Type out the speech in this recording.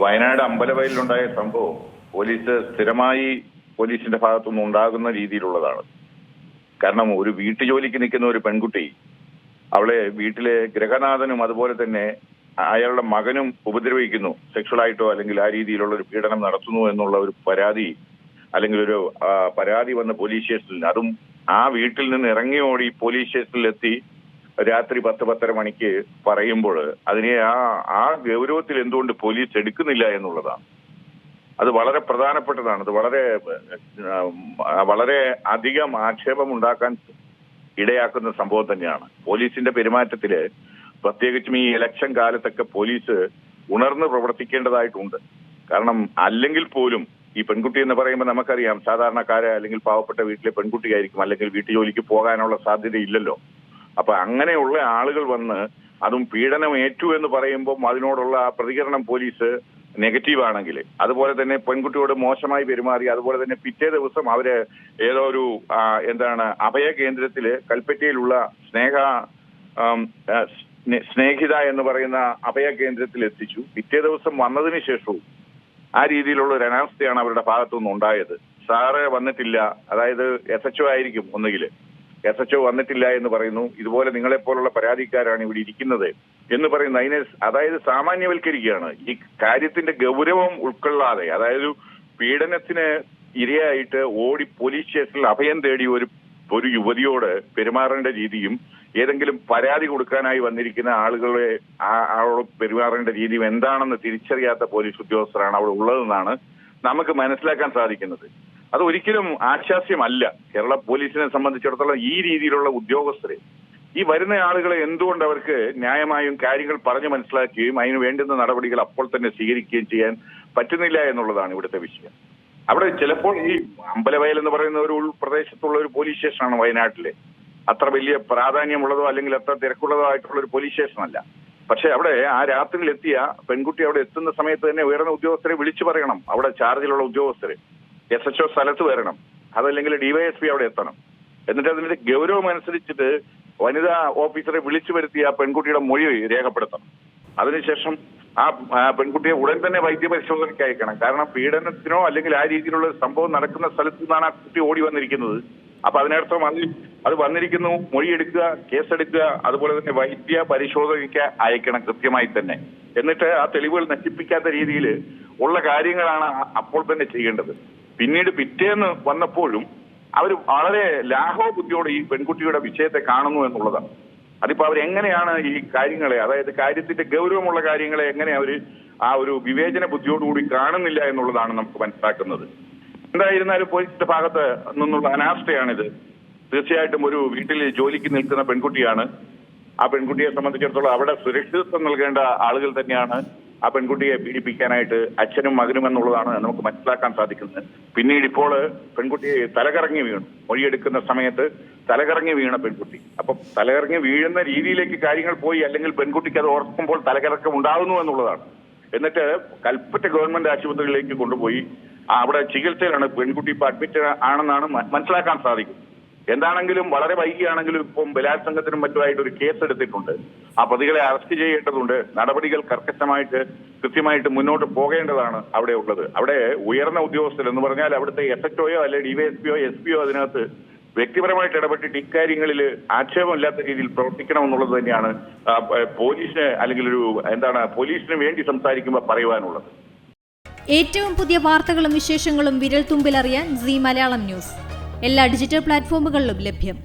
വയനാട് അമ്പലവയലിലുണ്ടായ സംഭവം സ്ഥിരമായി പോലീസിന്റെ ഭാഗത്തുനിന്ന് ഉണ്ടാകുന്ന രീതിയിലുള്ളതാണ്. കാരണം ഒരു വീട്ടുജോലിക്ക് നിൽക്കുന്ന ഒരു പെൺകുട്ടി അവളെ വീട്ടിലെ ഗൃഹനാഥനും അതുപോലെ തന്നെ അയാളുടെ മകനും ഉപദ്രവിക്കുന്നു, സെക്ഷുവലായിട്ടോ അല്ലെങ്കിൽ ആ രീതിയിലുള്ള ഒരു പീഡനം നടത്തുന്നു എന്നുള്ള ഒരു പരാതി അല്ലെങ്കിൽ ഒരു പരാതി വന്ന പോലീസ് സ്റ്റേഷനിൽ, അതും ആ വീട്ടിൽ നിന്ന് ഇറങ്ങി ഓടി പോലീസ് സ്റ്റേഷനിലെത്തി രാത്രി 10-10:30 മണിക്ക് പറയുമ്പോൾ അതിനെ ആ ഗൗരവത്തിൽ എന്തുകൊണ്ട് പോലീസ് എടുക്കുന്നില്ല എന്നുള്ളതാണ്. അത് വളരെ പ്രധാനപ്പെട്ടതാണ്. അത് വളരെ അധികം ആക്ഷേപമുണ്ടാക്കാൻ ഇടയാക്കുന്ന സംഭവം തന്നെയാണ്. പോലീസിന്റെ പെരുമാറ്റത്തില് പ്രത്യേകിച്ചും ഈ ഇലക്ഷൻ കാലത്തൊക്കെ പോലീസ് ഉണർന്ന് പ്രവർത്തിക്കേണ്ടതായിട്ടുണ്ട്. കാരണം അല്ലെങ്കിൽ പോലും ഈ പെൺകുട്ടി എന്ന് പറയുമ്പോൾ നമുക്കറിയാം, സാധാരണക്കാരെ അല്ലെങ്കിൽ പാവപ്പെട്ട വീട്ടിലെ പെൺകുട്ടിയായിരിക്കും, അല്ലെങ്കിൽ വീട്ടുജോലിക്ക് പോകാനുള്ള സാധ്യത ഇല്ലല്ലോ. അപ്പൊ അങ്ങനെയുള്ള ആളുകൾ വന്ന് അതും പീഡനം ഏറ്റു എന്ന് പറയുമ്പോൾ അതിനോടുള്ള പ്രതികരണം പോലീസ് നെഗറ്റീവ് ആണെങ്കിൽ, അതുപോലെ തന്നെ പെൺകുട്ടിയോട് മോശമായി പെരുമാറി, അതുപോലെ തന്നെ പിറ്റേ ദിവസം അവര് ഏതോ ഒരു അഭയ കേന്ദ്രത്തില് കൽപ്പറ്റയിലുള്ള സ്നേഹിത എന്ന് പറയുന്ന അഭയ കേന്ദ്രത്തിൽ എത്തിച്ചു. പിറ്റേ ദിവസം വന്നതിന് ശേഷവും ആ രീതിയിലുള്ള ഒരു അനാവസ്ഥയാണ് അവരുടെ ഭാഗത്തുനിന്ന് ഉണ്ടായത്. സാറ് വന്നിട്ടില്ല, അതായത് SHO ആയിരിക്കും, ഒന്നുകിൽ SHO വന്നിട്ടില്ല എന്ന് പറയുന്നു. ഇതുപോലെ നിങ്ങളെപ്പോലുള്ള പരാതിക്കാരാണ് ഇവിടെ ഇരിക്കുന്നത് എന്ന് പറയുന്നു. അതായത് സാമാന്യവൽക്കരിക്കുകയാണ്. ഈ കാര്യത്തിന്റെ ഗൗരവം ഉൾക്കൊള്ളാതെ, അതായത് പീഡനത്തിന് ഇരയായിട്ട് ഓടി പോലീസ് സ്റ്റേഷനിൽ അഭയം തേടി ഒരു യുവതിയോട് പെരുമാറേണ്ട രീതിയും ഏതെങ്കിലും പരാതി കൊടുക്കാനായി വന്നിരിക്കുന്ന ആളോട് പെരുമാറേണ്ട രീതിയും എന്താണെന്ന് തിരിച്ചറിയാത്ത പോലീസ് ഉദ്യോഗസ്ഥരാണ് അവിടെ ഉള്ളതെന്നാണ് നമുക്ക് മനസ്സിലാക്കാൻ സാധിക്കുന്നത്. അത് ഒരിക്കലും ആശാസ്യമല്ല. കേരള പോലീസിനെ സംബന്ധിച്ചിടത്തോളം ഈ രീതിയിലുള്ള ഉദ്യോഗസ്ഥരെ, ഈ വരുന്ന ആളുകളെ എന്തുകൊണ്ട് അവർക്ക് ന്യായമായും കാര്യങ്ങൾ പറഞ്ഞു മനസ്സിലാക്കുകയും അതിന് വേണ്ടുന്ന നടപടികൾ അപ്പോൾ തന്നെ സ്വീകരിക്കുകയും ചെയ്യാൻ പറ്റുന്നില്ല എന്നുള്ളതാണ് ഇവിടുത്തെ വിഷയം. അവിടെ ചിലപ്പോൾ ഈ അമ്പലവയൽ എന്ന് പറയുന്ന ഒരു ഉൾപ്രദേശത്തുള്ള ഒരു പോലീസ് സ്റ്റേഷനാണ് വയനാട്ടിലെ. അത്ര വലിയ പ്രാധാന്യമുള്ളതോ അല്ലെങ്കിൽ അത്ര തിരക്കുള്ളതോ ആയിട്ടുള്ള ഒരു പോലീസ് സ്റ്റേഷനല്ല. പക്ഷെ അവിടെ ആ രാത്രിയിൽ എത്തിയ പെൺകുട്ടി അവിടെ എത്തുന്ന സമയത്ത് തന്നെ ഉയർന്ന ഉദ്യോഗസ്ഥരെ വിളിച്ചു പറയണം. അവിടെ ചാർജിലുള്ള ഉദ്യോഗസ്ഥരെ, SHO സ്ഥലത്ത് വരണം, അതല്ലെങ്കിൽ DYSP അവിടെ എത്തണം. എന്നിട്ട് അതിന്റെ ഗൗരവം അനുസരിച്ചിട്ട് വനിതാ ഓഫീസറെ വിളിച്ചു വരുത്തി ആ പെൺകുട്ടിയുടെ മൊഴി രേഖപ്പെടുത്തണം. അതിനുശേഷം ആ പെൺകുട്ടിയെ ഉടൻ തന്നെ വൈദ്യപരിശോധനയ്ക്ക് അയക്കണം. കാരണം പീഡനത്തിനോ അല്ലെങ്കിൽ ആ രീതിയിലുള്ള സംഭവം നടക്കുന്ന സ്ഥലത്തു നിന്നാണ് ആ കുട്ടി ഓടി വന്നിരിക്കുന്നത്. അപ്പൊ അതിനർത്ഥം അത് വന്നിരിക്കുന്നു, മൊഴിയെടുക്കുക, കേസെടുക്കുക, അതുപോലെ തന്നെ വൈദ്യ പരിശോധനയ്ക്ക് അയക്കണം കൃത്യമായി തന്നെ. എന്നിട്ട് ആ തെളിവുകൾ നശിപ്പിക്കാത്ത രീതിയിൽ ഉള്ള കാര്യങ്ങളാണ് അപ്പോൾ തന്നെ ചെയ്യേണ്ടത്. പിന്നീട് പിറ്റേന്ന് വന്നപ്പോഴും അവർ വളരെ ലാഘവബുദ്ധിയോടെ ഈ പെൺകുട്ടിയുടെ വിഷയത്തെ കാണുന്നു എന്നുള്ളതാണ്. അതിപ്പോ അവരെങ്ങനെയാണ് ഈ കാര്യങ്ങളെ, അതായത് കാര്യത്തിന്റെ ഗൗരവമുള്ള കാര്യങ്ങളെ എങ്ങനെ അവർ ആ ഒരു വിവേചന ബുദ്ധിയോടുകൂടി കാണുന്നില്ല എന്നുള്ളതാണ് നമുക്ക് മനസ്സിലാക്കുന്നത്. എന്തായിരുന്നാലും പോലീസിന്റെ ഭാഗത്ത് നിന്നുള്ള അനാസ്ഥയാണിത്. തീർച്ചയായിട്ടും ഒരു വീട്ടിൽ ജോലിക്ക് നിൽക്കുന്ന പെൺകുട്ടിയാണ്. ആ പെൺകുട്ടിയെ സംബന്ധിച്ചിടത്തോളം അവിടെ സുരക്ഷിതത്വം നൽകേണ്ട ആളുകൾ തന്നെയാണ് ആ പെൺകുട്ടിയെ പീഡിപ്പിക്കാനായിട്ട് അച്ഛനും മകനും എന്നുള്ളതാണ് നമുക്ക് മനസ്സിലാക്കാൻ സാധിക്കുന്നത്. പിന്നീട് ഇപ്പോൾ പെൺകുട്ടി തലകറങ്ങി വീണു. മൊഴിയെടുക്കുന്ന സമയത്ത് തലകറങ്ങി വീണ പെൺകുട്ടി. അപ്പം തലകറങ്ങി വീഴുന്ന രീതിയിലേക്ക് കാര്യങ്ങൾ പോയി, അല്ലെങ്കിൽ പെൺകുട്ടിക്ക് അത് ഓർക്കുമ്പോൾ തലകറക്കം ഉണ്ടാകുന്നു എന്നുള്ളതാണ്. എന്നിട്ട് കൽപ്പറ്റ ഗവൺമെന്റ് ആശുപത്രിയിലേക്ക് കൊണ്ടുപോയി അവിടെ ചികിത്സയിലാണ്. പെൺകുട്ടി ഇപ്പൊ അഡ്മിറ്റ് ആണെന്നാണ് മനസ്സിലാക്കാൻ സാധിക്കുന്നത്. എന്താണെങ്കിലും വളരെ വൈകിയാണെങ്കിലും ഇപ്പം ബലാത്സംഗത്തിനും മറ്റുമായിട്ട് ഒരു കേസ് എടുത്തിട്ടുണ്ട്. ആ പ്രതികളെ അറസ്റ്റ് ചെയ്യേണ്ടതുണ്ട്. നടപടികൾ കൃത്യമായിട്ട് മുന്നോട്ട് പോകേണ്ടതാണ് അവിടെ ഉള്ളത്. അവിടെ ഉയർന്ന ഉദ്യോഗസ്ഥർ എന്ന് പറഞ്ഞാൽ അവിടുത്തെ SHOയോ അല്ലെങ്കിൽ DYSPയോ SPയോ അതിനകത്ത് വ്യക്തിപരമായിട്ട് ഇടപെട്ടിട്ട് ഇക്കാര്യങ്ങളിൽ ആക്ഷേപമില്ലാത്ത രീതിയിൽ പ്രവർത്തിക്കണമെന്നുള്ളത് തന്നെയാണ് പോലീസിന് അല്ലെങ്കിൽ പോലീസിന് വേണ്ടി സംസാരിക്കുമ്പോൾ പറയുവാനുള്ളത്. ഏറ്റവും പുതിയ വാർത്തകളും വിശേഷങ്ങളും വിരൽ തുമ്പിലറിയാൻ Zee മലയാളം ന്യൂസ് എല്ലാ ഡിജിറ്റൽ പ്ലാറ്റ്ഫോമുകളിലും ലഭ്യം.